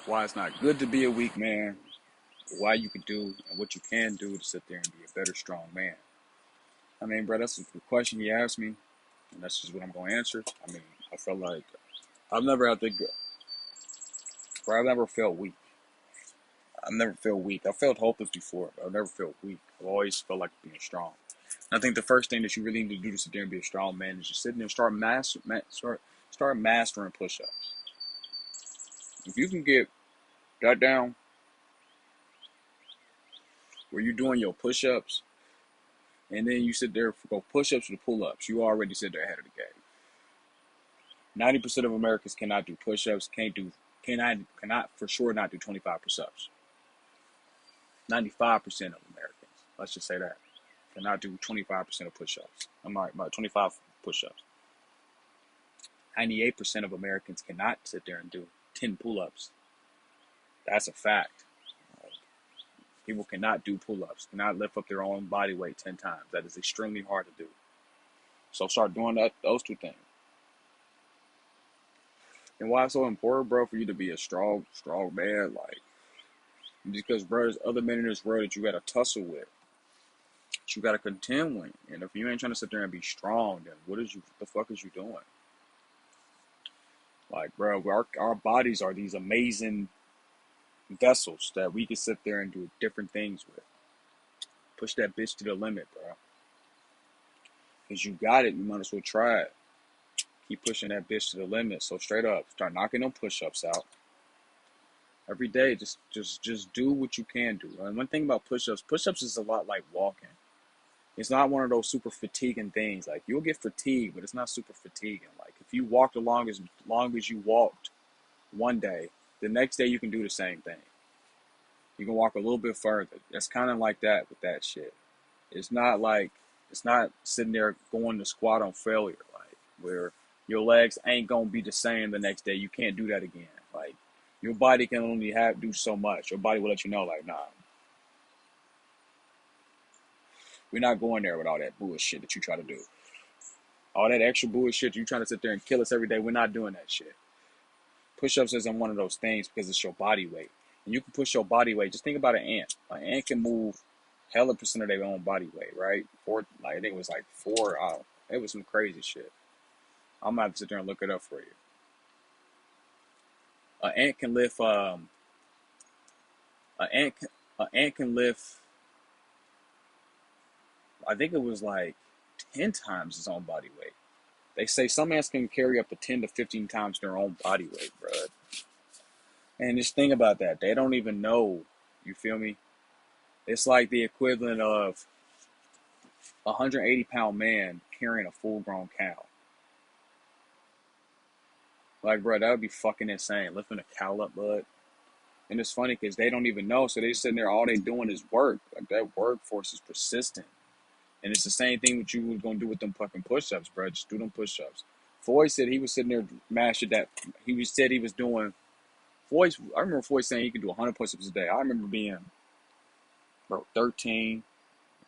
why it's not good to be a weak man, why you can do and what you can do to sit there and be a better, strong man. I mean, bro, that's the question he asked me, and that's just what I'm going to answer. I mean, I felt like I've never had to, bro, I've never felt weak. I've never felt weak. I felt hopeless before, but I've never felt weak. I've always felt like being strong. And I think the first thing that you really need to do to sit there and be a strong man is just sit there and start mastering push-ups. If you can get that down where you're doing your push-ups and then you sit there for go push-ups to pull-ups, you already sit there ahead of the game. 90% of Americans cannot do push-ups, cannot for sure not do 25 push-ups. 95% of Americans, let's just say that, cannot do 25% of push-ups. I'm right, about 25 push-ups. 98% of Americans cannot sit there and do 10 pull-ups. That's a fact. People cannot do pull-ups, cannot lift up their own body weight 10 times. That is extremely hard to do. So start doing those two things. And why it's so important, bro, for you to be a strong man, like, because, bro, there's other men in this world that you got to tussle with, that you got to contend with. And if you ain't trying to sit there and be strong, then what the fuck is you doing? Like, bro, our bodies are these amazing vessels that we can sit there and do different things with. Push that bitch to the limit, bro. Because you got it, you might as well try it. Keep pushing that bitch to the limit. So straight up, start knocking them push-ups out. Every day, just do what you can do. And one thing about push-ups is a lot like walking. It's not one of those super fatiguing things. Like, you'll get fatigued, but it's not super fatiguing. Like, if you walk as long as you walked one day, the next day you can do the same thing. You can walk a little bit further. That's kind of like that with that shit. It's not sitting there going to squat on failure, like, where your legs ain't gonna be the same the next day. You can't do that again. Like, your body can only do so much. Your body will let you know, like, nah, we're not going there with all that bullshit that you try to do. All that extra bullshit you trying to sit there and kill us every day. We're not doing that shit. Push-ups isn't one of those things because it's your body weight. And you can push your body weight. Just think about an ant. An ant can move hella percent of their own body weight, right? I think it was like four. It was some crazy shit. I'm gonna have to sit there and look it up for you. An ant can lift. An ant. An ant can lift. I think it was like 10 times its own body weight. They say some ants can carry up to 10 to 15 times their own body weight, bro. And just think about that. They don't even know. You feel me? It's like the equivalent of a 180-pound man carrying a full-grown cow. Like, bro, that would be fucking insane. Lifting a cow up, bud. And it's funny because they don't even know. So they sitting there, all they doing is work. Like, that workforce is persistent. And it's the same thing what you was going to do with them fucking push-ups, bro. Just do them push-ups. Foy said he was sitting there mashing that. Said he was doing. I remember Foy saying he could do 100 push-ups a day. I remember being, bro, 13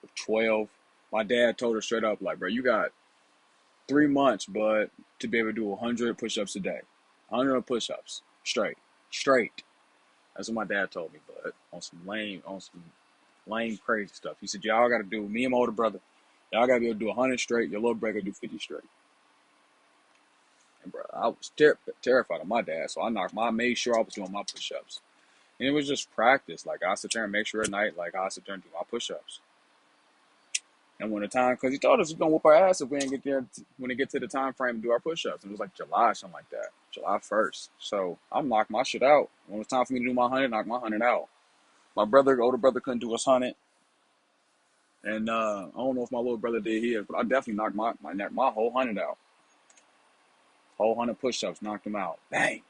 or 12. My dad told her straight up, like, bro, you got 3 months, bud, to be able to do 100 push-ups a day. 100 push-ups. Straight. That's what my dad told me, bud. On some lame, crazy stuff. He said, y'all got to do, me and my older brother, y'all got to be able to do 100 straight. Your little brother got to do 50 straight. And, bro, I was terrified of my dad, so I made sure I was doing my push-ups. And it was just practice. Like, I sit there and make sure at night, like, I sit there and do my push-ups. And when the time, because he told us he's going to whoop our ass if we didn't get there, when it get to the time frame to do our push-ups. And it was like July, something like that. July 1st. So I'm knocked my shit out. When it was time for me to do my 100, knock my 100 out. My older brother couldn't do his 100. And I don't know if my little brother did his, but I definitely knocked my whole 100 out. Whole 100 push-ups, knocked him out. Bang.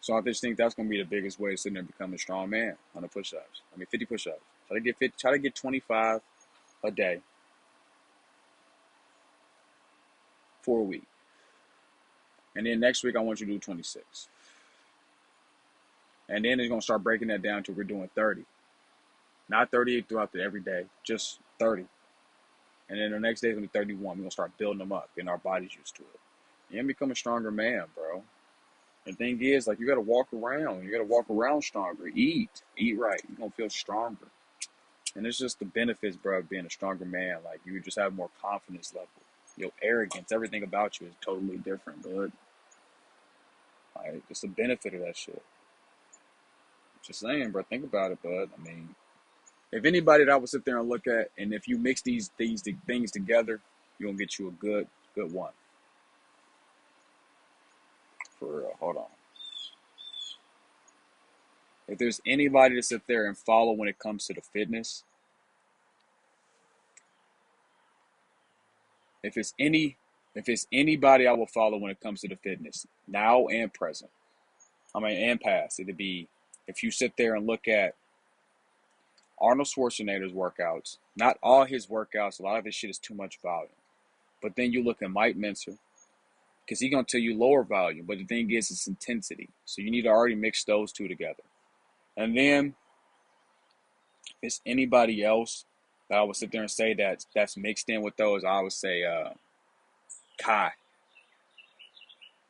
So I just think that's going to be the biggest way of sitting there and becoming a strong man, 100 push-ups. 50 push-ups. Try to get 25 a day for a week. And then next week, I want you to do 26. And then it's going to start breaking that down to we're doing 30. Not 38 throughout every day, just 30. And then the next day is going to be 31. We're going to start building them up, getting our bodies used to it. And become a stronger man, bro. The thing is, like, you gotta walk around. You gotta walk around stronger. Eat right. You're gonna feel stronger. And it's just the benefits, bro, of being a stronger man. Like, you just have more confidence level. Your arrogance, everything about you is totally different, bud. Like, it's the benefit of that shit. Just saying, bro. Think about it, bud. I mean, if anybody that I would sit there and look at, and if you mix these things together, you're gonna get you a good one. For real. Hold on. If there's anybody to sit there and follow when it comes to the fitness, if it's anybody I will follow when it comes to the fitness, now and present, I mean and past, it'd be if you sit there and look at Arnold Schwarzenegger's workouts, not all his workouts, a lot of his shit is too much volume. But then you look at Mike Mentzer, because he's gonna tell you lower volume, but the thing is it's intensity. So you need to already mix those two together. And then if it's anybody else that I would sit there and say that's mixed in with those, I would say Kai,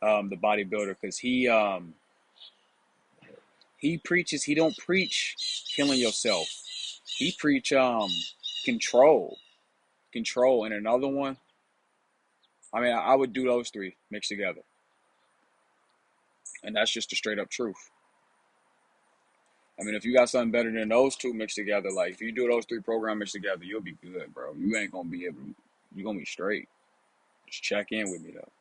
the bodybuilder, because he preaches. He don't preach killing yourself. He preach control, control, and another one. I mean, I would do those three mixed together, and that's just the straight up truth. I mean, if you got something better than those two mixed together, like if you do those three programs mixed together, you'll be good, bro. You ain't gonna be able. You're gonna be straight. Just check in with me though.